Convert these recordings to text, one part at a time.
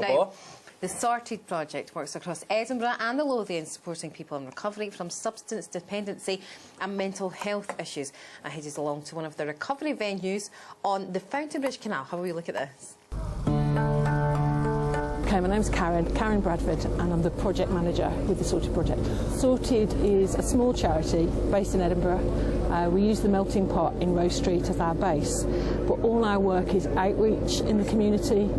Now, the Sorted project works across Edinburgh and the Lothians, supporting people in recovery from substance dependency and mental health issues. I headed along to one of the recovery venues on the Fountainbridge Canal. Have a wee look at this. Okay, my name's Karen Bradford, and I'm the project manager with the Sorted project. Sorted is a small charity based in Edinburgh. We use the Melting Pot in Rose Street as our base, but all our work is outreach in the community.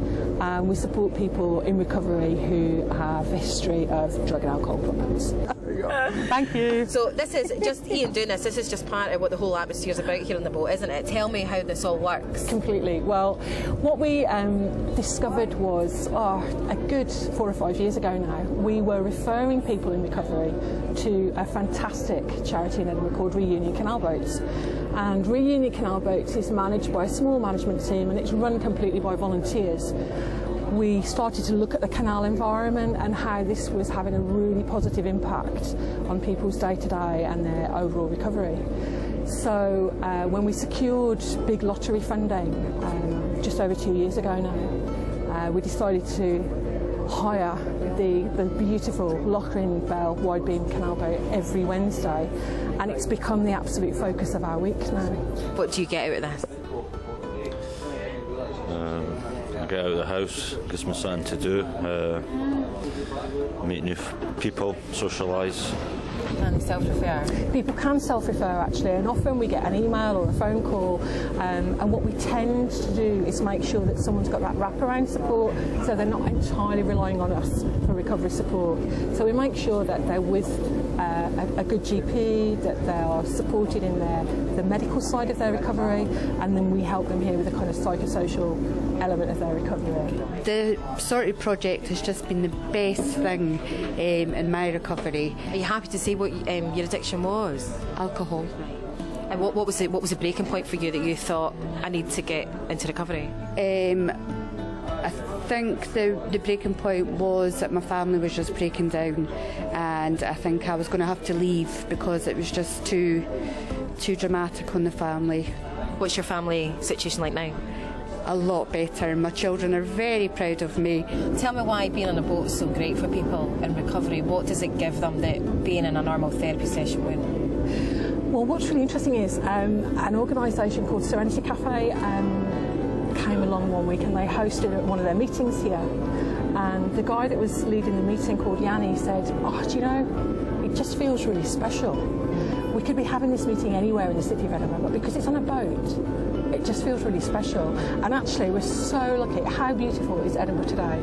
We support people in recovery who have a history of drug and alcohol problems. Thank you. So this is just Ian doing this. This is just part of what the whole atmosphere is about here on the boat, isn't it? Tell me how this all works. Completely. Well, what we discovered was a good 4 or 5 years ago now. We were referring people in recovery to a fantastic charity in Edinburgh called Union Canal Boats. And Union Canal Boats is managed by a small management team, and it's run completely by volunteers. We started to look at the canal environment and how this was having a really positive impact on people's day-to-day and their overall recovery. So when we secured big lottery funding just over 2 years ago now, we decided to hire the beautiful Lochrin Bell wide beam canal boat every Wednesday, and it's become the absolute focus of our week now. What do you get out of this? I get out of the house, gives me something to do, meet new people, socialise. And self-refer? People can self-refer actually, and often we get an email or a phone call, and what we tend to do is make sure that someone's got that wraparound support, so they're not entirely relying on us for recovery support. So we make sure that they're with a good GP, that they are supported in the medical side of their recovery, and then we help them here with the kind of psychosocial element of their recovery. The Sorted project has just been the best thing in my recovery. Are you happy to say what your addiction was? Alcohol. And what was the breaking point for you that you thought, I need to get into recovery? I think the breaking point was that my family was just breaking down, and I think I was going to have to leave because it was just too dramatic on the family. What's your family situation like now? A lot better, and my children are very proud of me. Tell me why being on a boat is so great for people in recovery. What does it give them that being in a normal therapy session wouldn't? Well, what's really interesting is an organisation called Serenity Cafe came along one week and they hosted one of their meetings here. And the guy that was leading the meeting, called Yanni, said, do you know, it just feels really special. We could be having this meeting anywhere in the city of Edinburgh, but because it's on a boat, it just feels really special. And actually, we're so lucky. How beautiful is Edinburgh today?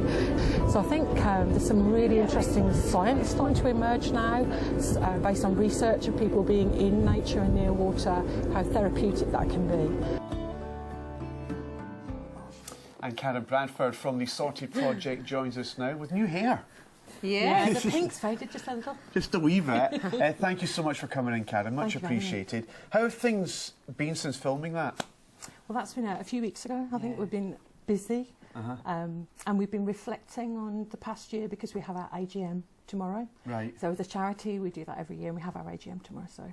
So I think there's some really interesting science starting to emerge now, based on research of people being in nature and near water, how therapeutic that can be. And Karen Bradford from the Sorted project joins us now with new hair. Yeah, the pink's faded just a little. Just a wee bit. Thank you so much for coming in, Karen. Much appreciated. How have things been since filming that? Well, that's been a few weeks ago. I think we've been busy, and we've been reflecting on the past year because we have our AGM tomorrow. Right. So as a charity, we do that every year, and we have our AGM tomorrow. So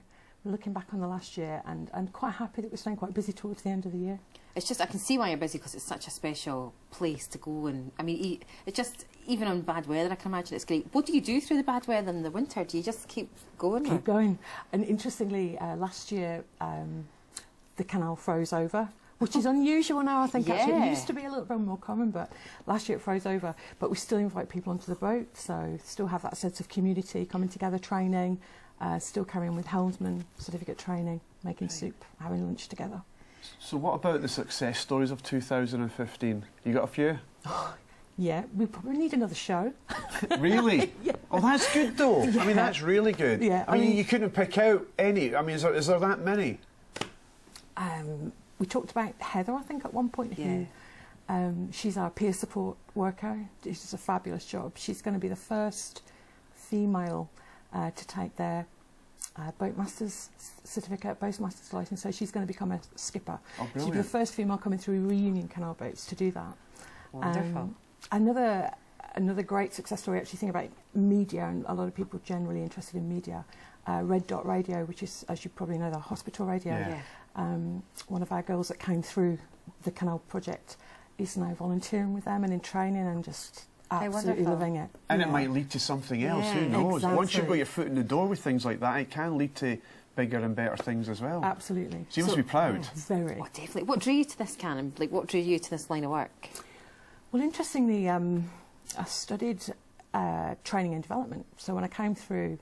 we're looking back on the last year and quite happy that we're staying quite busy towards the end of the year. It's just, I can see why you're busy because it's such a special place to go, and I mean, it's just, even on bad weather, I can imagine it's great. What do you do through the bad weather in the winter? Do you just keep going? Keep going. And interestingly, last year the canal froze over, which is unusual now, I think. Yeah. Actually, it used to be a little bit more common, but last year it froze over. But we still invite people onto the boat, so still have that sense of community, coming together, training, still carrying with helmsman certificate training, making soup, having lunch together. So what about the success stories of 2015? You got a few? Yeah, we probably need another show. Really? Yeah. Oh, that's good though. Yeah. I mean, that's really good. Yeah, I mean, you couldn't pick out any. I mean, is there that many? We talked about Heather, I think, at one point. Yeah. She's our peer support worker. She does a fabulous job. She's going to be the first female to take their boatmaster's certificate, boatmaster's licence, so she's going to become a skipper. Oh, she'll be the first female coming through Union Canal boats to do that. Wonderful. Another great success story, actually, think about media, and a lot of people generally interested in media. Red Dot Radio, which is, as you probably know, the hospital radio. Yeah. One of our girls that came through the Canal project is now volunteering with them and in training, and just absolutely loving it. And it might lead to something else, who knows? Exactly. Once you've got your foot in the door with things like that, it can lead to bigger and better things as well. Absolutely. So you must be proud. Very. Oh, definitely. What drew you to this, Karen? Like, what drew you to this line of work? Well, interestingly, I studied training and development. So when I came through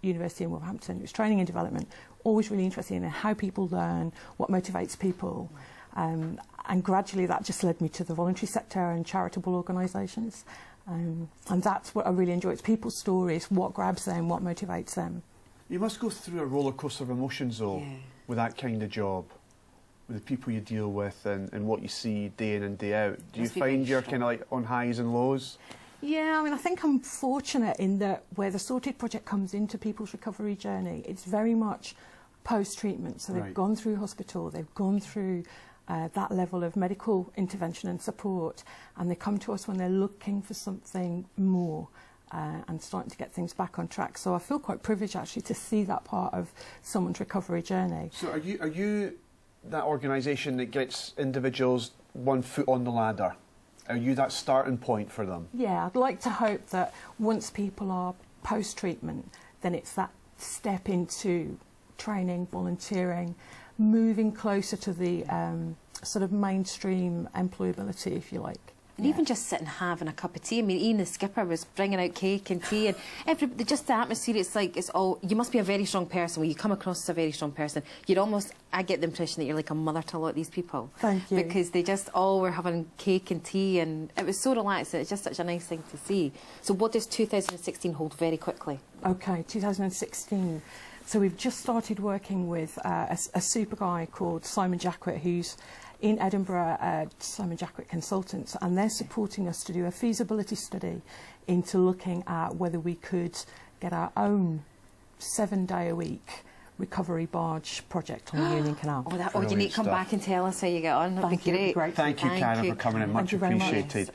University in Wolverhampton, it was training and development, always really interested in how people learn, what motivates people. And gradually that just led me to the voluntary sector and charitable organisations. And that's what I really enjoy. It's people's stories, what grabs them, what motivates them. You must go through a roller coaster of emotions, though, with that kind of job, with the people you deal with and what you see day in and day out. Do you find you're kind of like on highs and lows? Yeah, I mean, I think I'm fortunate in that where the Sorted project comes into people's recovery journey, it's very much post-treatment. So they've gone through hospital, they've gone through that level of medical intervention and support, and they come to us when they're looking for something more and starting to get things back on track. So I feel quite privileged actually to see that part of someone's recovery journey. So are you that organisation that gets individuals one foot on the ladder? Are you that starting point for them? Yeah, I'd like to hope that once people are post-treatment, then it's that step into training, volunteering, moving closer to the sort of mainstream employability, if you like. And even just sitting having a cup of tea. I mean, Ian the skipper was bringing out cake and tea, and just the atmosphere. It's like it's all. You must be a very strong person. When you come across as a very strong person, you'd almost. I get the impression that you're like a mother to a lot of these people. Thank you. Because they just all were having cake and tea, and it was so relaxed. It's just such a nice thing to see. So, what does 2016 hold very quickly? Okay, 2016. So we've just started working with a super guy called Simon Jackwett, who's in Edinburgh, Simon Jackwett Consultants, and they're supporting us to do a feasibility study into looking at whether we could get our own 7-day-a-week recovery barge project on the Union Canal. Oh, you need to come back and tell us how you get on. That'd be great. Thank you, Karen, for coming in. Much appreciated.